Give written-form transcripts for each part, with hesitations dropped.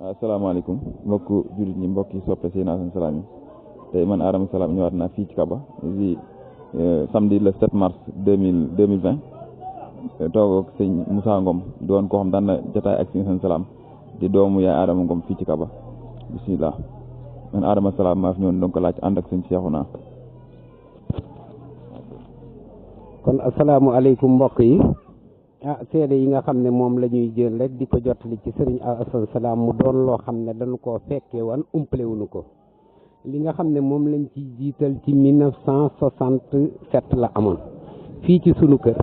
asalaamaaleykum mbokk jullit ñi mbokki soppe Seydina Assane Salam yi tey man Adama Salam ñëwaat naa fii ci Kaba di samedi le 7 mars 2020 toog ak sëñ Moussa Ngom doon koo xam daan na jotaay ak Seydina Assane Salam di doomu yaay Adama Ngom fii ci Kaba bisimilah man Adama Salam maa fi ñëwoon doon ko laaj ànd ak sëñ Cheikhouna. kon asalaamualeykum mbokk yi seede yi nga xam ne moom la ñuy jël rek di ko jottali ci sëriñ Assane Salam mu doon loo xam ne dañu koo fekkee woon umpalewuñu ko li nga xam ne moom lañ ci jiital ci 1967 la amoon fii ci sunu kër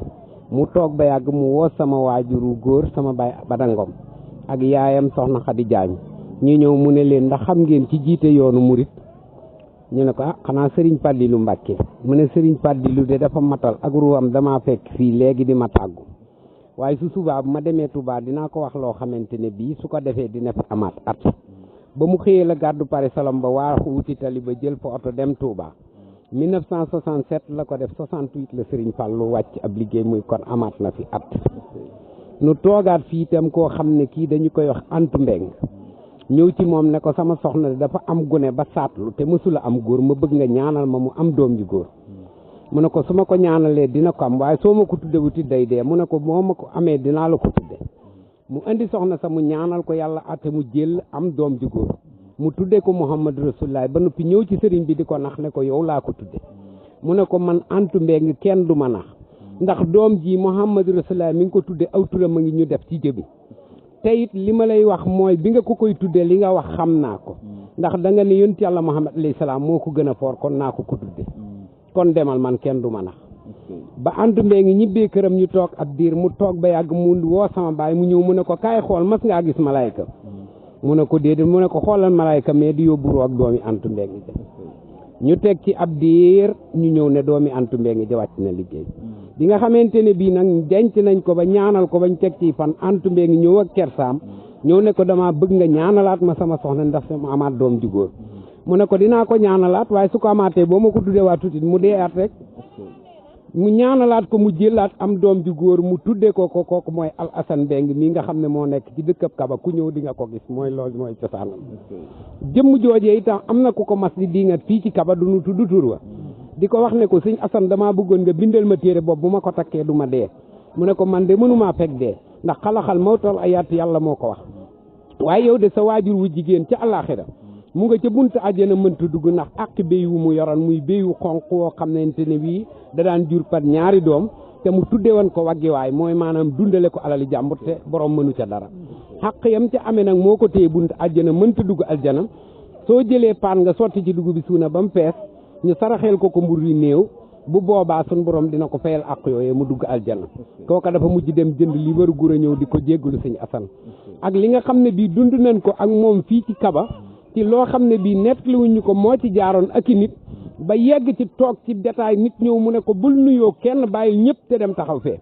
mu toog ba yàgg mu woo sama waajuru góor sama baay Badangom ak yaayam soxna Xadi Jaañ ñu ñëw mu ne leen ndax xam ngeen ci jiite yoonu murit ñu ne ko xanaa sëriñ Fàdilu Mbàkke mu ne sëriñ Fàdilu de dafa matal ak ruwam damaa fekk fii léegi di ma tàggu waaye su subaa bu ma demee Touba dinaa ko wax loo xamante ne bii su ko defee dina fi amaat at ba mu xëyee la gàddu pare salom ba waaxu wuti tali ba jël fa oto dem Touba 1967 la ko def 68 la Serigne Fallou wàcc ab liggéey muy kon amaat na fi at nu toogaat fii itam koo xam ne kii dañu koy wax Antu Mbeng ñëw ci moom ne ko sama soxna dafa am gune ba saatlu te mësula am góor ma bëgg nga ñaanal ma mu am doom ju góor mu ne ko su ma ko ñaanalee dina ko am waaye soo ma ko tudde wuti day dee mu ne ko moo ma ko amee dinaa la ko tudde mu indi soxna sa mu ñaanal ko yàlla ate mu jël am doom ju góor mu tudde ko Muhammadu Rasulullah ba noppi ñëw ci sëriñ bi di ko nax ne ko yow laa ko tudde mu ne ko man Antu Mbeng kenn du ma nax ndax doom ji Muhammadu Rasulullah mi ngi ko tudde aw turam a ngi ñu def ci jëbi te it li ma lay wax mooy bi nga ko koy tudde li nga wax xam naa ko ndax da nga ne yonent yàlla Muhammad alayhi salaam moo ko gën a foor kon naa ko tudde kon demal man kenn du ma nax ba Antu Mbeng ngi ñibbee këram ñu toog ab diir mu toog ba yàgg mu woo sama baay mu ñëw mu ne ko kaay xool mas ngaa gis malayka mu ne ko déedéet mu ne ko xoolal malayka mais di yóbbu roog doomi Antu Mbeng ja ñu teg ci ab diir ñu ñëw ne doomi Antu Mbeng ja wàcc na liggéey bi nga xamante ne bii nag denc nañ ko ba ñaanal ko bañ teg ci fan Antu Mbeng ñëw ak kersaam ñëw ne ko dama bëgg nga ñaanalaat ma sama soxna ndax sama amaat doom ju góor mu ne ko dinaa ko ñaanalaat waaye su ko amaatee boo ma ko tuddee waa tuuti mu dee at rek mu ñaanalaat ko mu jëlaat am doom ju góor mu tuddee ko kooku mooy Al Assane Mbeng mii nga xam ne moo nekk ci dëkkab Kaba ku ñëw di nga ko gis mooy loolu mooy cosaanam jëmm joojee itam am na ku ko mas di diingat fii ci Kaba du nu tudd tur wa di ko wax ne ko sëñ Assane damaa bëggoon nga bindal ma téere boobu bu ma ko takkee du ma dee mu ne ko man de mënumaa fekk dee ndax xalaxal mawtal ayaat yàlla moo ko wax waaye yow de sa waajur wu jigéen ca àllaaxira mu nga ca buntu àjjana mënta dugg ndax àq béy wu mu yoroon muy béy wu xonq woo xamante ne bii da daan jur par ñaari doom te mu tudde woon ko waggiwaay mooy maanaam dundale ko alali jàmbur te borom mënu ca dara xaq yam ca amee nag moo ko téye buntu àjjana mënta dugg aljana soo jëlee paan nga sotti ci dugub bi suuna ba mu fees ñu saraxeel ko mbur yi néew bu boobaa sun borom dina ko fayal àq yooyee mu dugg aljana kooka dafa mujj dem jënd li waru gur a ñëw di ko jéggalu sëñ Assane ak li nga xam ne bii dund nañ ko ak moom fii ci Kaba ci loo xam ne bii nettaliwuñu ko moo ci jaaroon ak i nit ba yegg ci toog ci détail nit ñëw mu ne ko bul nuyoo kenn bàyyi ñëpp te dem taxaw fee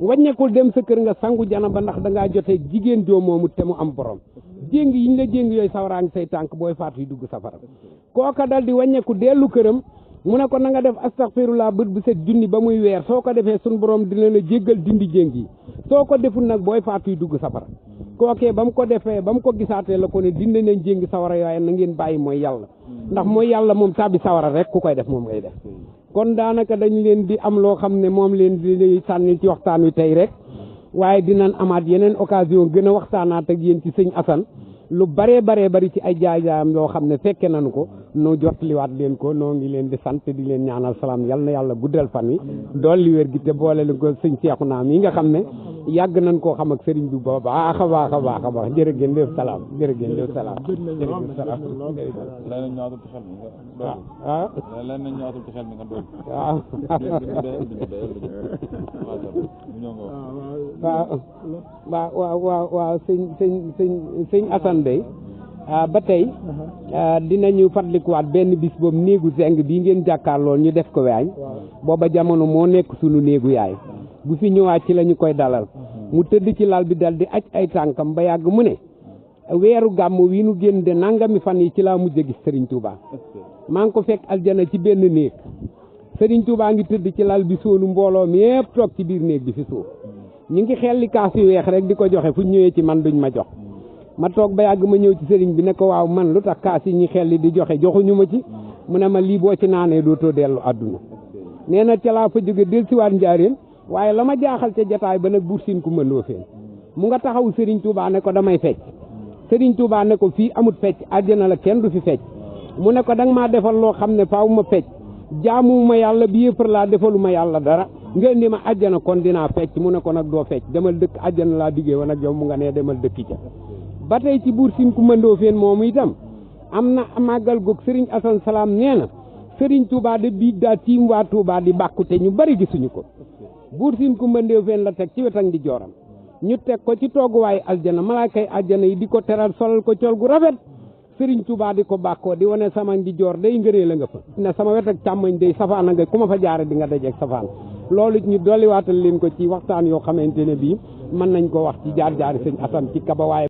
wàññeekul dem sa kër nga sangu jana ba ndax da ngaa jotee jigéen joo moomu te mu am borom jéng yi ñu la jéng yooyu sawaraa ngi say tànk booy faatu yi dugg safara kooka dal di wàññeeku dellu këram mu ne ko na nga def astaghfirullah bët bu set junni ba muy weer soo ko defee sun borom dina la jéggal dindi jéng yi soo ko deful nag booy faatu yi dugg safara kookee ba mu ko defee ba mu ko gisaatee la ko ne dindi nañ jéngi sawara yooye na ngeen bàyyi mooy yàlla ndax mooy yàlla moom tàbbi sawara rek ku koy def moom ngay def kon daanaka dañ leen di am loo xam ne moom leen di sànni ci waxtaan wi tey rek waaye dinañ amaat yeneen occasion gën a waxtaanaat ak yéen ci sëñ Assane lu baree bari ci ay jaay-jaayam yoo xam ne fekke nañu ko noo jottaliwaat leen ko noo ngi leen di sant di leen ñaanal salaam yal na yàlla guddal fan wi dolli wér gi te boole leen ko sëñ Cheikhouna mi nga xam ne yàgg nañ koo xam ak sëriñ bi ba baax a baax a baax a baax jërë ngeen def salaam jërë ngeen def salaam jërëjëf salaam leneen ñëwaatul ci xel mi nga ah leneen ñëwaatul ci xel mi nga doon waaw sëñ Assane day ba tey dinañu fàttalikuwaat benn bis boobu néegu zeng bii ngeen jàkkaarloo ñu def ko waañ booba jamono moo nekk sunu néegu yaay bu fi ñëwaat ci la ñu koy dalal mu tëdd ci lal bi dal di aj ay tànkam ba yàgg mu ne weeru gàmm wi nu génn de nangami fan yi ci laa mujj a gis Serigne Touba maa ngi ko fekk aljana ci benn néeg Serigne Touba ngi tëdd ci lal bi soonu mbooloo mi yëpp toog ci biir néeg bi fi suuf ñu ngi xel li kaas yu weex rek di ko joxe fu ñëwee ci man duñ ma jox ma toog ba yàgg ma ñëw ci sëriñ bi ne ko waaw man lu tax kaas yi ñi xel li di joxe joxuñu ma ci mu ne ma lii boo ci naanee dootoo dellu àdduna nee na ca laa fa jóge dellusiwaat njaaréem waaye la ma jaaxal ca jataay ba nag Buur Siin Kumba Ndoofeen mu nga taxaw Serigne Touba ne ko damay fecc Serigne Touba ne ko fii amut fecc àjjana la kenn du fi fecc mu ne ko danga maa defal loo xam ne faaw ma fecc jaamuwuma yàlla bi yëppar laa defaluma yàlla dara nga indi ma àjjana kon dinaa fecc mu ne ko nag doo fecc demal dëkk àjjana laa diggee woon ak yow mu nga nee demal dëkki ca ba tey ci Buur Siin Kumba Ndoofeen moomu itam am na màggal goog Serigne Assane Salam nee na Serigne Touba de biig daa tiim waa Touba di bàkku te ñu bari gisuñu ko Buur Siin Kumba Ndoofeen la teg ci wetam di jooram ñu teg ko ci tooguwaayu aljana malaakay aljana yi di ko teral solal ko col gu rafet Serigne Touba di ko bàkkoo di wane sama di joor day ngëree la nga fa ne sama wet ak càmmoñ day safaana nga ku ma fa jaare di nga dajeeg safaan loolu ñu dolliwaatal leen ko ci waxtaan yoo xamante ne bii mën nañ ko wax ci jaar-jaari sëñ Assane ci Kaba waaye